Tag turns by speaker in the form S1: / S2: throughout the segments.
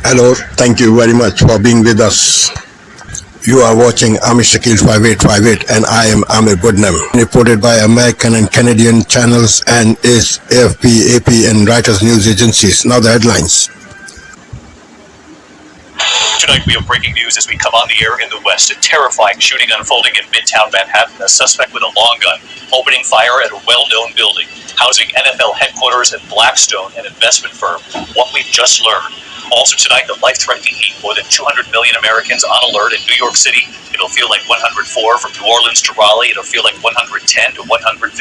S1: Hello, thank you very much for being with us. You are watching Amir Shakil 5858 and I am Amir Budnam. Reported by American and Canadian channels and is AFP, AP and Reuters news agencies. Now the headlines.
S2: Tonight we have breaking news as we come on the air in the West. A terrifying shooting unfolding in Midtown Manhattan. A suspect with a long gun opening fire at a well-known building housing NFL headquarters at Blackstone, an investment firm. What we've just learned. Also tonight, the life-threatening heat. More than 200 million Americans on alert in New York City. It'll feel like 104 from New Orleans to Raleigh. It'll feel like 110 to 115.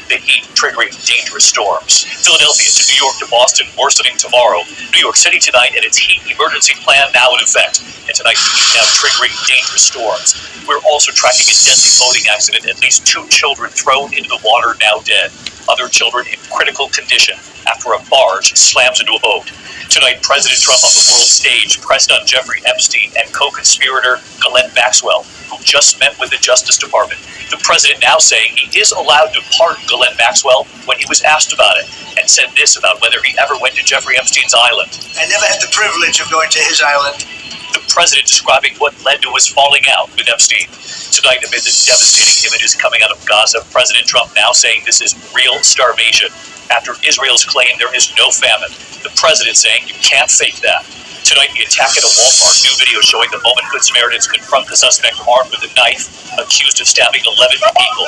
S2: The heat triggering dangerous storms. Philadelphia to New York to Boston, worsening tomorrow. New York City tonight and its heat emergency plan now in effect. And tonight, now triggering dangerous storms. We're also tracking a deadly boating accident. At least 2 children thrown into the water, now dead. Other children in critical condition after a barge slams into a boat. Tonight, President Trump on the world stage pressed on Jeffrey Epstein and co-conspirator Ghislaine Maxwell, who just met with the Justice Department. The president now saying he is allowed to pardon Ghislaine Maxwell when he was asked about it, and said this about whether he ever went to Jeffrey Epstein's island.
S3: I never had the privilege of going to his island.
S2: The president describing what led to his falling out with Epstein. Tonight, amid the devastating images coming out of Gaza, President Trump now saying this is real starvation. After Israel's claim there is no famine. The president saying you can't fake that. Tonight, the attack at a Walmart. New video showing the moment Good Samaritans confront the suspect armed with a knife, accused of stabbing 11 people.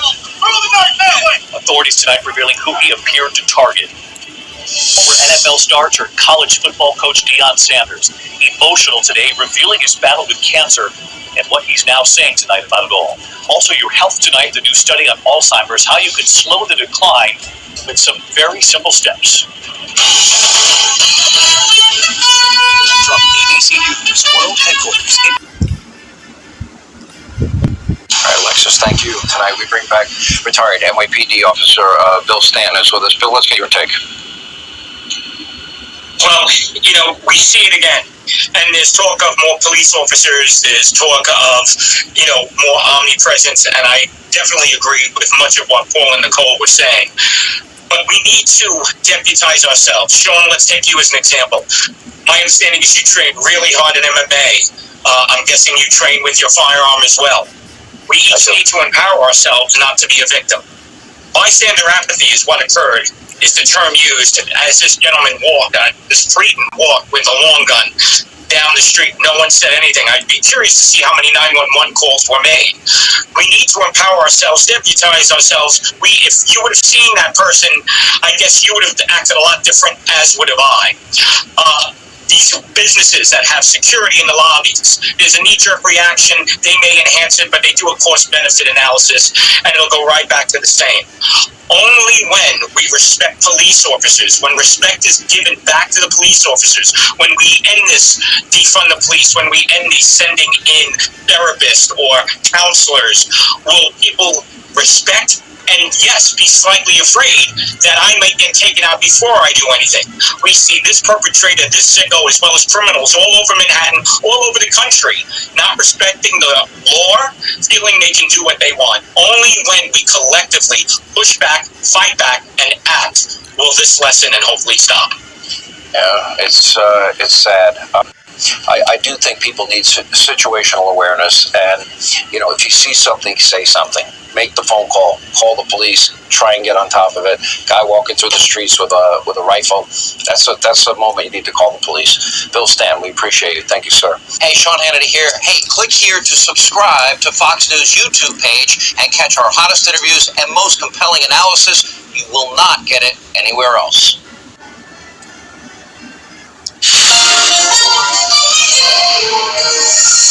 S2: Authorities tonight revealing who he appeared to target. Former NFL star turned college football coach Deion Sanders, emotional today, revealing his battle with cancer and what he's now saying tonight about it all. Also, your health tonight, the new study on Alzheimer's, how you can slow the decline with some very simple steps. From ABC News World Headquarters.
S4: All right, Alexis, thank you. Tonight we bring back retired NYPD officer Bill Stanton is with us. Bill, let's get your take.
S5: Well, we see it again. And there's talk of more police officers, there's talk of, more omnipresence, and I definitely agree with much of what Paul and Nicole were saying. But we need to deputize ourselves. Sean, let's take you as an example. My understanding is you train really hard in MMA. I'm guessing you train with your firearm as well. We each need to empower ourselves not to be a victim. Bystander apathy is what occurred, is the term used as this gentleman walked, this freedom walked with a long gun down the street. No one said anything. I'd be curious to see how many 911 calls were made. We need to empower ourselves, deputize ourselves. If you would have seen that person, I guess you would have acted a lot different, as would have I. These businesses that have security in the lobbies, there's a knee-jerk reaction. They may enhance it, but they do a cost-benefit analysis, and it'll go right back to the same. Only when we respect police officers, when respect is given back to the police officers, when we end this defund the police, when we end these sending in therapists or counselors, will people respect and, yes, be slightly afraid that I might get taken out before I do anything. We see this perpetrator, this sicko, as well as criminals all over Manhattan, all over the country, not respecting the law, feeling they can do what they want. Only when we collectively push back, fight back, and act will this lessen and hopefully stop.
S4: Yeah, it's sad. I do think people need situational awareness, and if you see something, say something. Make the phone call the police, try and get on top of it. Guy walking through the streets with a rifle, that's a moment you need to call the police. Bill Stanton, we appreciate it. Thank you, sir.
S6: Hey, Sean Hannity here. Hey, click here to subscribe to Fox News YouTube page and catch our hottest interviews and most compelling analysis. You will not get it anywhere else.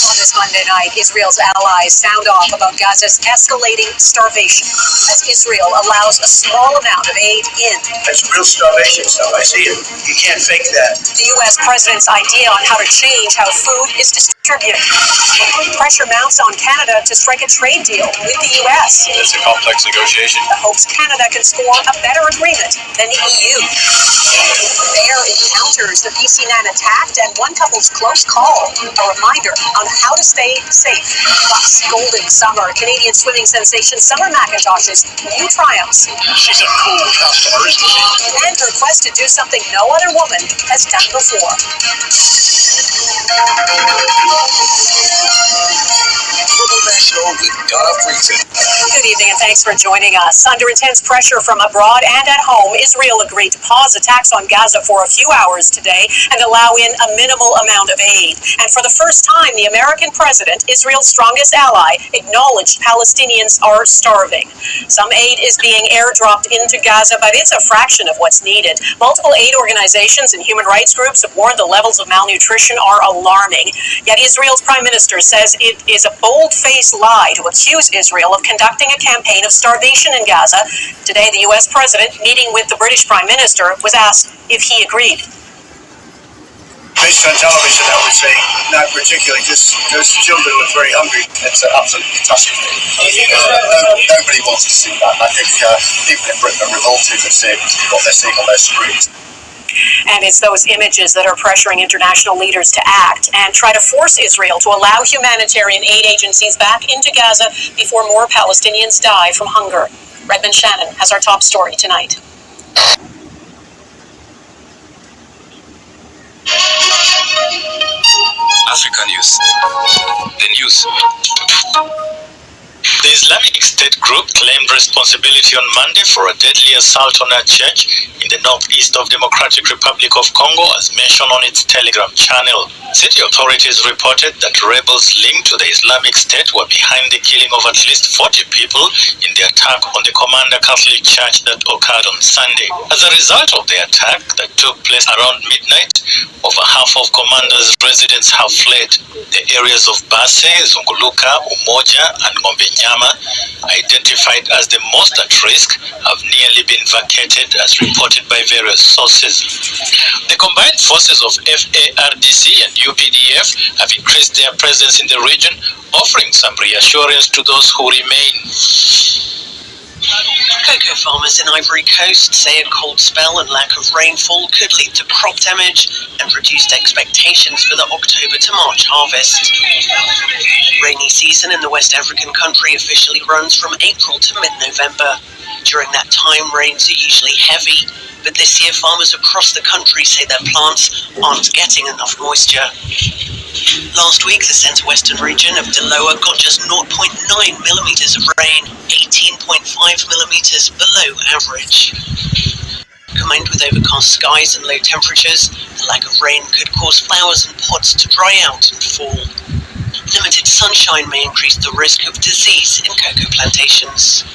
S7: On this Monday night, Israel's allies sound off about Gaza's escalating starvation as Israel allows a small amount of aid in.
S3: That's real starvation stuff. I see it. You can't fake that.
S7: The U.S. president's idea on how to change how food is distributed. Pressure mounts on Canada to strike a trade deal with the U.S.
S2: It's a complex negotiation.
S7: The hopes Canada can score a better agreement than the EU. There encounters the BC man attacked and one couple's close this call, a reminder on how to stay safe. Plus, Golden Summer, Canadian swimming sensation Summer McIntosh's new triumphs.
S3: She's a cool customer, isn't she?
S7: And her quest to do something no other woman has done before.
S3: Global National with Donna Friesen.
S7: Good evening and thanks for joining us. Under intense pressure from abroad and at home, Israel agreed to pause attacks on Gaza for a few hours today and allow in a minimal amount of aid. And for the first time, the American president, Israel's strongest ally, acknowledged Palestinians are starving. Some aid is being airdropped into Gaza, but it's a fraction of what's needed. Multiple aid organizations and human rights groups have warned the levels of malnutrition are alarming. Yet Israel's prime minister says it is a bold-faced lie to accuse Israel of conducting a campaign of starvation in Gaza. Today, the U.S. president, meeting with the British prime minister, was asked if he agreed.
S3: Based on television, I would say not particularly, just those children look very hungry. It's an absolute catastrophe. Nobody wants to see that. I think people in Britain are revolted at what they're seeing on their screens.
S7: And it's those images that are pressuring international leaders to act and try to force Israel to allow humanitarian aid agencies back into Gaza before more Palestinians die from hunger. Redmond Shannon has our top story tonight.
S8: Africa News. The news. The Islamic State group claimed responsibility on Monday for a deadly assault on a church in the northeast of Democratic Republic of Congo, as mentioned on its Telegram channel. City authorities reported that rebels linked to the Islamic State were behind the killing of at least 40 people in the attack on the Commander Catholic Church that occurred on Sunday. As a result of the attack that took place around midnight, over half of Commander's residents have fled. The areas of Base, Zunguluka, Umoja, and Ngombenyama, identified as the most at risk, have nearly been vacated, as reported by various sources. The combined forces of FARDC and UPDF have increased their presence in the region, offering some reassurance to those who remain.
S9: Cocoa farmers in Ivory Coast say a cold spell and lack of rainfall could lead to crop damage and reduced expectations for the October to March harvest. Rainy season in the West African country officially runs from April to mid-November. During that time, rains are usually heavy, but this year farmers across the country say their plants aren't getting enough moisture. Last week, the centre-western region of Deloa got just 0.9 millimetres of rain, 18.5 millimetres below average. Combined with overcast skies and low temperatures, the lack of rain could cause flowers and pods to dry out and fall. Limited sunshine may increase the risk of disease in cocoa plantations.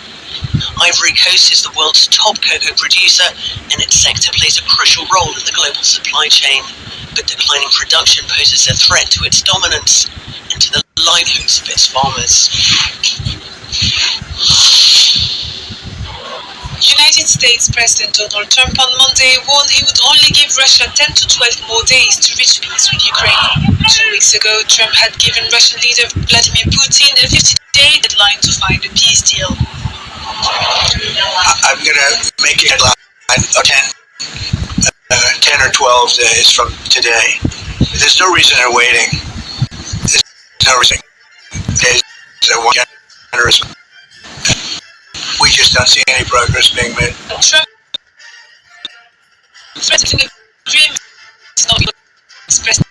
S9: Ivory Coast is the world's top cocoa producer, and its sector plays a crucial role in the global supply chain. But declining production poses a threat to its dominance and to the livelihoods of its farmers.
S10: United States President Donald Trump on Monday warned he would only give Russia 10 to 12 more days to reach peace with Ukraine. 2 weeks ago, Trump had given Russian leader Vladimir Putin a 50-day deadline to find a peace deal.
S3: I'm going to make a deadline of 10 or 12 days from today. There's no reason in waiting. There's no reason. Days that one generous. We just don't see any progress being made.
S10: Trump threatening agreement is not expressed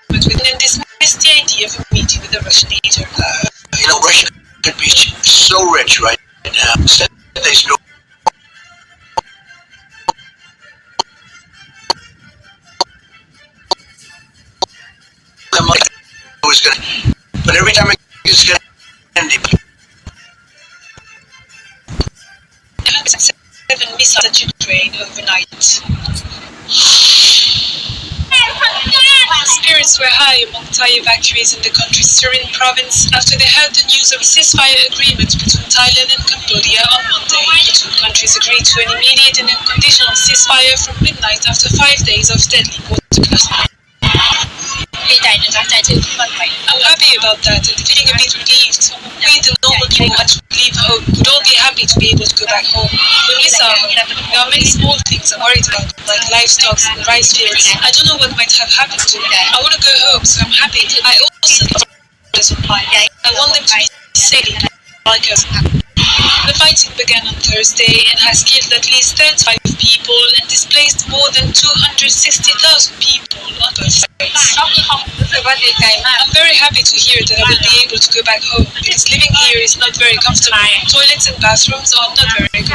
S10: and dismissed the idea of a meeting with the Russian leader.
S3: Russia could be so rich right now. They still was going to, but every time it's going to end,
S10: 7 missiles at Ukraine overnight. Spirits were high among Thai evacuees in the country's Surin province after they heard the news of a ceasefire agreement between Thailand and Cambodia on Monday. The two countries agreed to an immediate and unconditional ceasefire from midnight after 5 days of deadly water clashes. I'm happy about that and feeling a bit relieved. We in the North people who had to leave home would all be happy to be able to go back home. When we saw home, there are many small things I'm worried about, like livestock and rice fields. I don't know what might have happened to them. I want to go home, so I'm happy. I also I want them to be safe like us. The fighting began on Thursday and has killed at least 35 people and displaced more than 260,000 people on both sides. I'm very happy to hear that I will be able to go back home, because living here is not very comfortable. Toilets and bathrooms are not very good.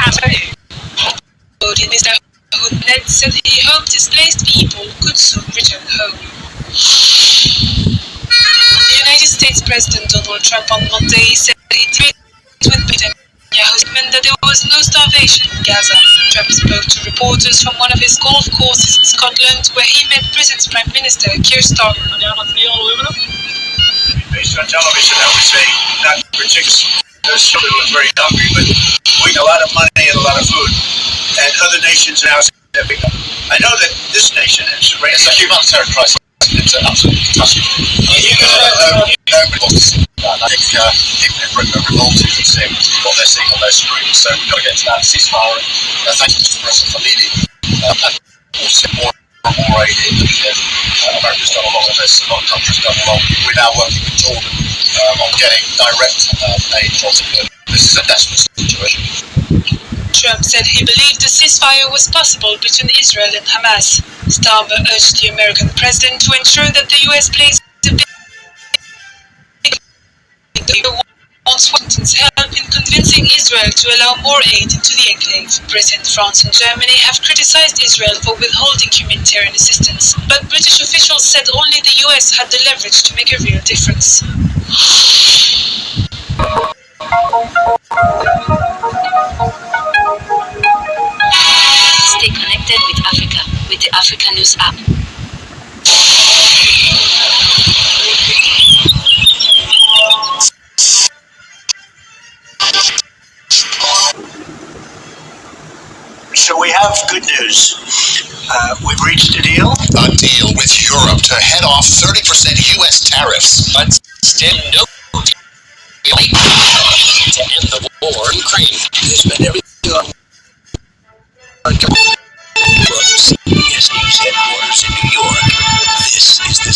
S10: Mr. Hood said he hoped displaced people could soon return home. The United States President Donald Trump on Monday said he agreed with Netanyahu's statement that there was no starvation in Gaza. Trump spoke to reporters from one of his golf courses in Scotland, where he met Britain's Prime Minister Keir Starmer.
S3: Based on television, I would say not particularly. Those children were very hungry, but we had a lot of money and a lot of food. And other nations now stepping up. I know that this nation is
S4: It's a humanitarian crisis. It's an absolute catastrophe. Nobody wants to see that. I think people in Britain are revolted at seeing what they're seeing on their screens. So we've got to get to that ceasefire. Thank you, Mr. President, for leading. And also more and more aid in. America's done a lot of this. A lot of countries done a lot. We're now working with Jordan on getting direct aid from the. This is a desperate situation.
S10: Trump said he believed a ceasefire was possible between Israel and Hamas. Starmer urged the American president to ensure that the U.S. plays a big role wants Washington's help in convincing Israel to allow more aid into the enclave. Britain, France and Germany have criticized Israel for withholding humanitarian assistance, but British officials said only the U.S. had the leverage to make a real difference.
S11: Stay connected with Africa with the Africa News app.
S3: So we have good news. We've reached a deal.
S12: A deal with Europe to head off 30% U.S. tariffs.
S6: But still no deal to end the war in Ukraine.
S3: There's been everything on CBS News headquarters in New York. This is the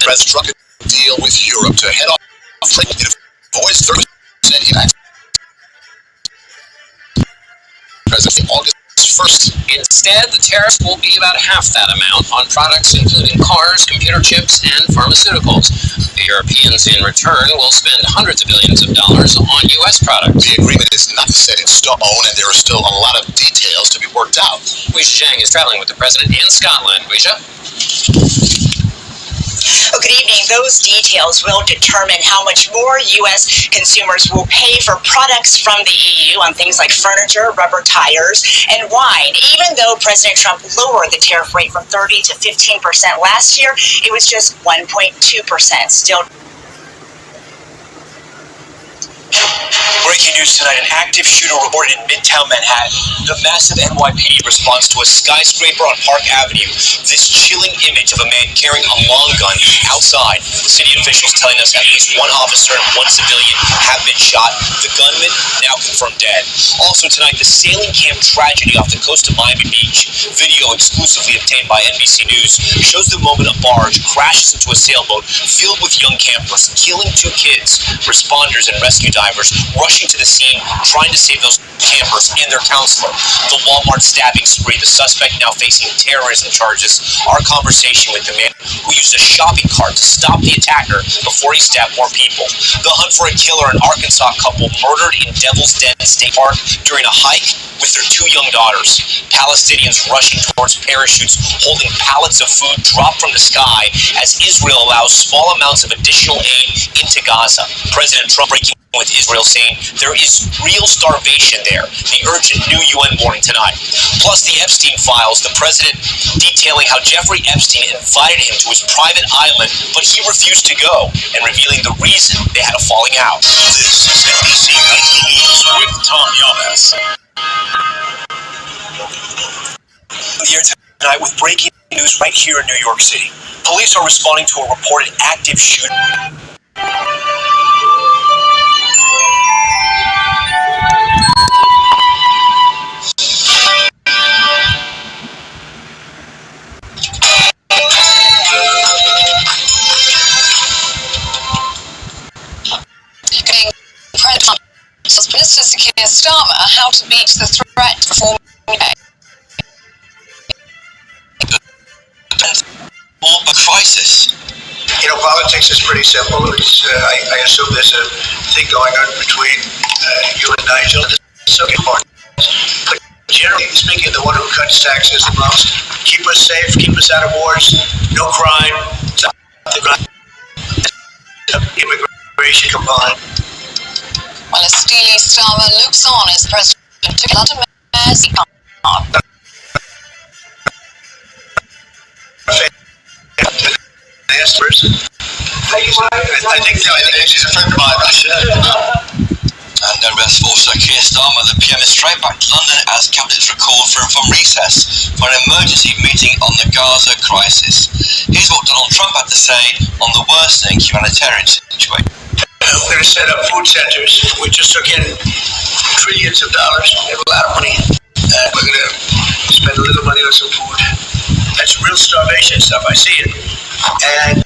S12: Press struck a deal with Europe to head off. It avoids 30% U.S. President August 1st.
S6: Instead, the tariffs will be about half that amount on products including cars, computer chips, and pharmaceuticals. The Europeans, in return, will spend hundreds of billions of dollars on U.S. products.
S12: The agreement is not set in stone, and there are still a lot of details to be worked out.
S6: Weisha Zhang is traveling with the president in Scotland. Weisha?
S13: Oh, good evening. Those details will determine how much more U.S. consumers will pay for products from the EU on things like furniture, rubber tires, and wine. Even though President Trump lowered the tariff rate from 30 to 15% last year, it was just 1.2%. Still.
S2: Breaking news tonight, an active shooter reported in Midtown Manhattan. The massive NYPD responds to a skyscraper on Park Avenue. This chilling image of a man carrying a long gun outside. City officials telling us at least one officer and one civilian have been shot. The gunman now confirmed dead. Also tonight, the sailing camp tragedy off the coast of Miami Beach. Video exclusively obtained by NBC News shows the moment a barge crashes into a sailboat filled with young campers, killing 2 kids. Responders and rescue divers rushing to the scene, trying to save those campers and their counselor. The Walmart stabbing spree, the suspect now facing terrorism charges. Our conversation with the man who used a shopping cart to stop the attacker before he stabbed more people. The hunt for a killer, an Arkansas couple murdered in Devil's Den State Park during a hike with their 2 young daughters. Palestinians rushing towards parachutes holding pallets of food dropped from the sky as Israel allows small amounts of additional aid into Gaza. President Trump breaking with Israel saying there is real starvation there. The urgent new UN warning tonight. Plus the Epstein files, the president detailing how Jeffrey Epstein invited him to his private island, but he refused to go, and revealing the reason they had a falling out.
S12: This is NBC Nightly News with Tom Yamas.
S2: Here tonight with breaking news right here in New York City. Police are responding to a reported active shooting.
S14: Minister Keir Starmer how to meet the threat for
S3: a crisis. You know, politics is pretty simple. I assume there's a thing going on between you and Nigel. It's so important. But generally speaking, the one who cuts taxes the most, keep us safe, keep us out of wars, no crime, immigration component.
S14: Well, as Keir Starmer looks on as the president took London Mayor's
S3: I think she's a friend of mine, Russia.
S12: And then rest also Keir Starmer, the PM, is straight back to London as cabinets recalled from recess for an emergency meeting on the Gaza crisis. Here's what Donald Trump had to say on the worsening humanitarian situation.
S3: We're going to set up food centers. We just took in trillions of dollars. We have a lot of money. We're going to spend a little money on some food. That's real starvation stuff. I see it. And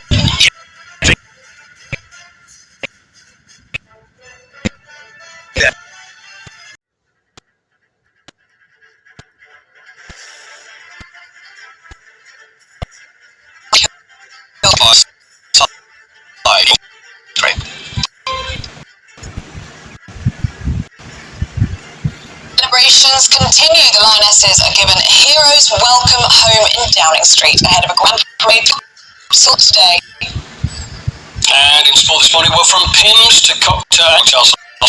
S14: celebrations continue. The Lionesses are given a hero's welcome home in Downing Street ahead of a grand parade today.
S4: And in sport this morning, we're from Pims to cocktails. The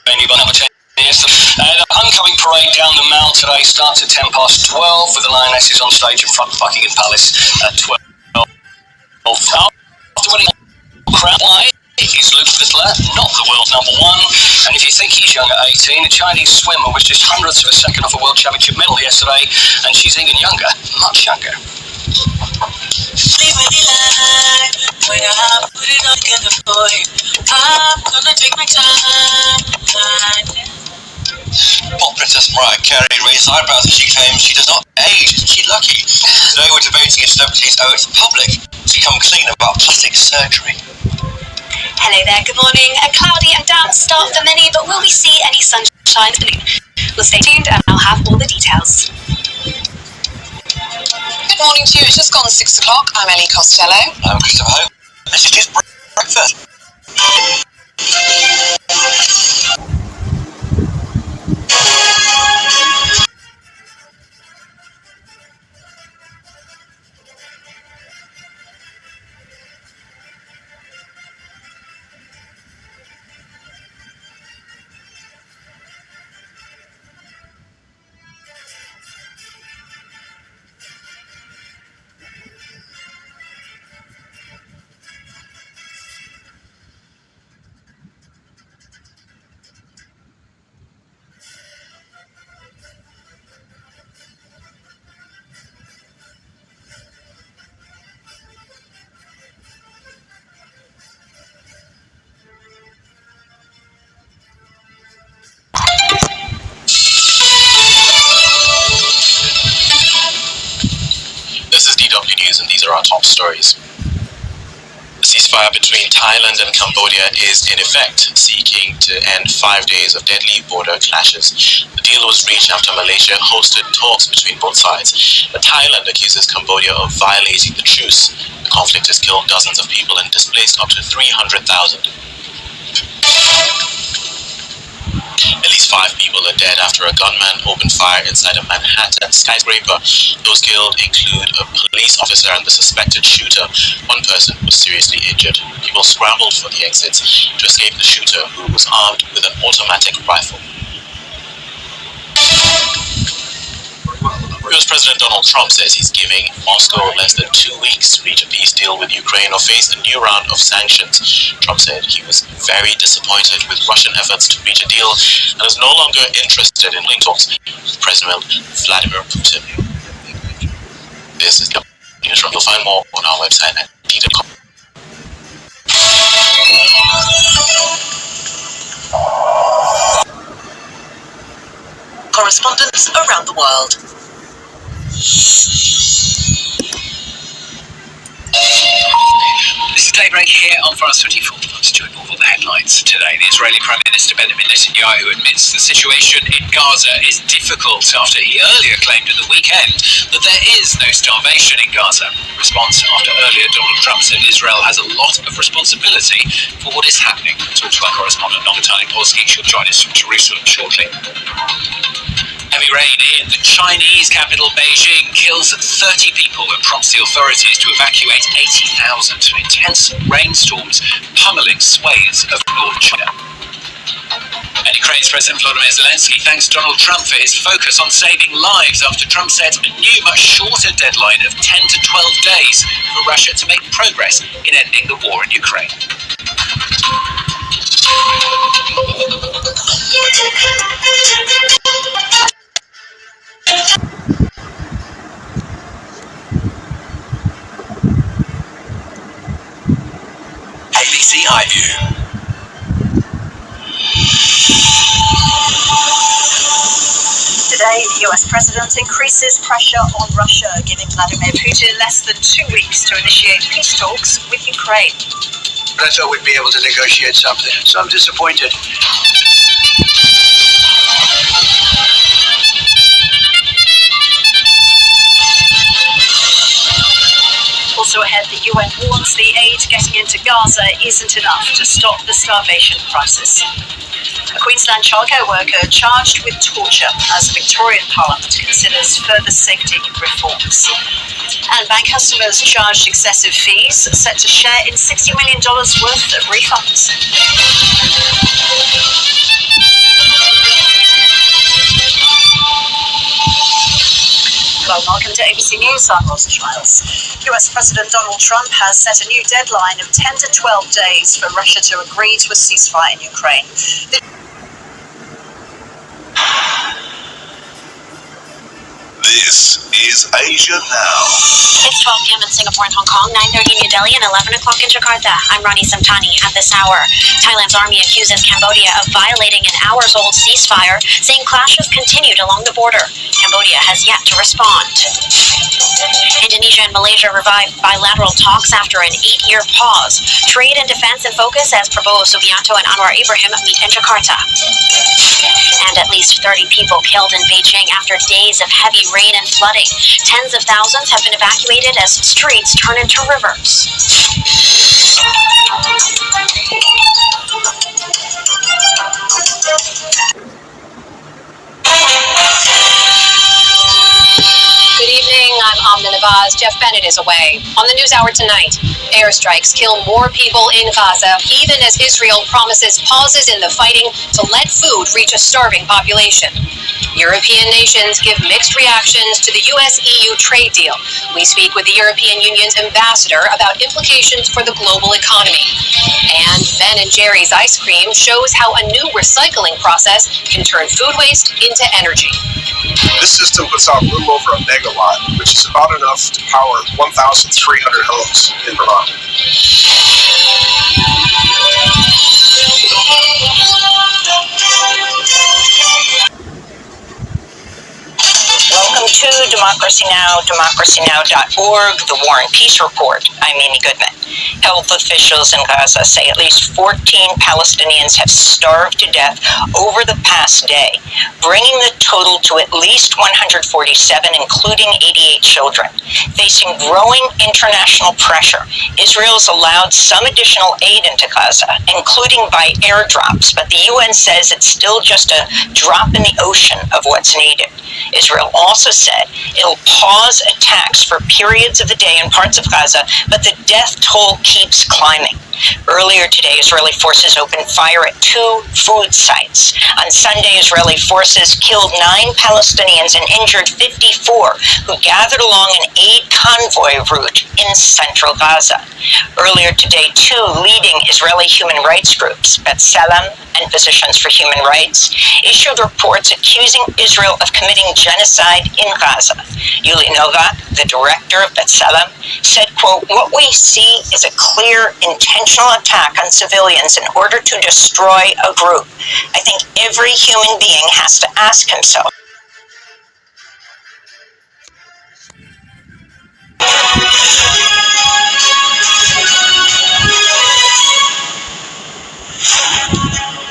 S4: venue by number 10. The homecoming parade down the Mall today starts at 12:10 with the Lionesses on stage in front of Buckingham Palace at 12. After winning crown, he's Luke Littler, not the world number one. And if you think he's young at 18, a Chinese swimmer was just hundredths of a second off a world championship medal yesterday, and she's even younger, much younger.
S15: Leave me like when I put it all together for you. I'm gonna take my time.
S12: Pop Princess Mariah Carey raised eyebrows as she claims she does not age. Isn't she lucky? Today we're debating if celebrities owe it to the public to become clean about plastic surgery.
S11: Hello there, good morning. A cloudy and damp start for many, but will we see any sunshine this afternoon? Well, stay tuned and I'll have all the details.
S14: Good morning to you. It's just gone 6 o'clock. I'm Ellie Costello.
S12: I'm Christopher Hope. This is just breakfast.
S2: This is DW News, and these are our top stories. The ceasefire between Thailand and Cambodia is in effect, seeking to end 5 days of deadly border clashes. The deal was reached after Malaysia hosted talks between both sides, but Thailand accuses Cambodia of violating the truce. The conflict has killed dozens of people and displaced up to 300,000. At least 5 people are dead after a gunman opened fire inside a Manhattan skyscraper. Those killed include a police officer and the suspected shooter. One person was seriously injured. People scrambled for the exits to escape the shooter, who was armed with an automatic rifle. US President Donald Trump says he's giving Moscow less than 2 weeks to reach a peace deal with Ukraine or face a new round of sanctions. Trump said he was very disappointed with Russian efforts to reach a deal and is no longer interested in talks with President Vladimir Putin.
S8: This is the newsroom. You'll find more on our website at d.com.
S9: Correspondents around the world.
S16: This is Daybreak here on France 24. Stuart Norval, the headlines today. The Israeli Prime Minister Benjamin Netanyahu admits the situation in Gaza is difficult after he earlier claimed at the weekend that there is no starvation in Gaza. In response after earlier Donald Trump said Israel has a lot of responsibility for what is happening. Talks by correspondent Natalie Polsky. She'll join us from Jerusalem shortly. Heavy rain in the Chinese capital Beijing kills 30 people and prompts the authorities to evacuate 80,000. Intense rainstorms pummeling swathes of North China. And Ukraine's President Volodymyr Zelensky thanks Donald Trump for his focus on saving lives after Trump set a new, much shorter deadline of 10 to 12 days for Russia to make progress in ending the war in Ukraine.
S17: ABC iView.
S7: Today, the US president increases pressure on Russia, giving Vladimir Putin less than 2 weeks to initiate peace talks with Ukraine.
S3: I thought we'd be able to negotiate something, so I'm disappointed.
S7: Also ahead, the UN warns the aid getting into Gaza isn't enough to stop the starvation crisis. A Queensland childcare worker charged with torture as the Victorian Parliament considers further safety reforms. And bank customers charged excessive fees set to share in $60 million worth of refunds. Hello, welcome to ABC News. I'm Rosa Schmiles. US President Donald Trump has set a new deadline of 10 to 12 days for Russia to agree to a ceasefire in Ukraine.
S17: This is Asia Now.
S11: It's 12 p.m. in Singapore and Hong Kong, 9:30 in New Delhi, and 11 o'clock in Jakarta. I'm Rani Samtani. At this hour, Thailand's army accuses Cambodia of violating an hours-old ceasefire, saying clashes continued along the border. Cambodia has yet to respond. Indonesia and Malaysia revived bilateral talks after an 8-year pause. Trade and defense in focus as Prabowo Subianto and Anwar Ibrahim meet in Jakarta. And at least 30 people killed in Beijing after days of heavy rain and flooding. Tens of thousands have been evacuated as streets turn into rivers.
S18: Good evening, I'm Amna Navaz. Jeff Bennett is away. On the NewsHour tonight, airstrikes kill more people in Gaza, even as Israel promises pauses in the fighting to let food reach a starving population. European nations give mixed reactions to the US-EU trade deal. We speak with the European Union's ambassador about implications for the global economy. And Ben & Jerry's ice cream shows how a new recycling process can turn food waste into energy.
S19: This system puts out a little over a megawatt, which is about enough to power 1,300 homes in Vermont.
S13: Welcome to Democracy Now!, democracynow.org, the War and Peace Report. I'm Amy Goodman. Health officials in Gaza say at least 14 Palestinians have starved to death over the past day, bringing the total to at least 147, including 88 children. Facing growing international pressure, Israel's allowed some additional aid into Gaza, including by airdrops, but the UN says it's still just a drop in the ocean of what's needed. Israel also said it'll pause attacks for periods of the day in parts of Gaza, but the death toll keeps climbing. Earlier today, Israeli forces opened fire at 2 food sites. On Sunday, Israeli forces killed 9 Palestinians and injured 54 who gathered along an aid convoy route in central Gaza. Earlier today, 2 leading Israeli human rights groups, B'Tselem and Physicians for Human Rights issued reports accusing Israel of committing genocide in Gaza. Yuli Novak, the director of B'Tselem, said, quote, "What we see is a clear, intentional attack on civilians in order to destroy a group. I think every human being has to ask himself,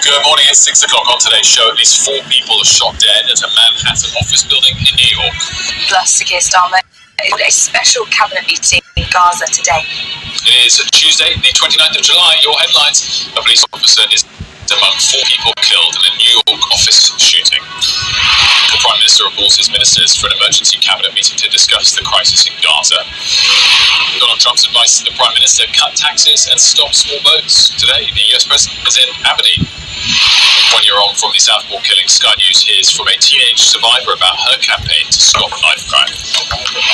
S2: Good morning, it's 6 o'clock on today's show. At least 4 people are shot dead at a Manhattan office building in New York.
S14: Plus, Sir Keir Starmer, a special cabinet meeting in Gaza today.
S2: It is Tuesday, the 29th of July. Your headlines: a police officer is among 4 people killed in a New York office shooting. The Prime Minister reports his ministers for an emergency cabinet meeting to discuss the crisis in Gaza. Donald Trump's advice to the Prime Minister: cut taxes and stop small boats. Today, the US President is in Aberdeen. 1 year on from the Southport killing, Sky News hears from a teenage survivor about her campaign to stop knife crime.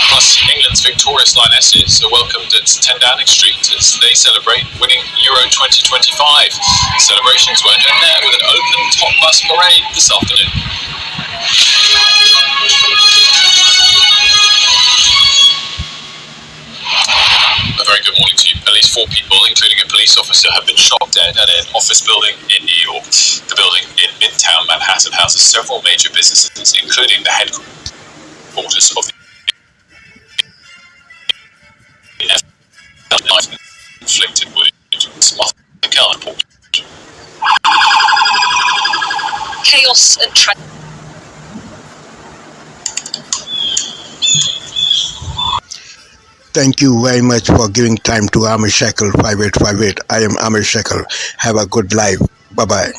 S2: Plus, England's victorious Lionesses are welcomed at 10 Downing Street as they celebrate winning Euro 2025. Celebrations won't end there with an open top bus parade this afternoon. A very good morning to you. At least 4 people, including a police officer, have been shot dead at an office building in New York. The building in Midtown Manhattan houses several major businesses, including the headquarters of the knife-inflicted wound.
S14: Chaos and
S1: Thank you very much for giving time to Amir Shekel 5858. I am Amir Shekel. Have a good life. Bye-bye.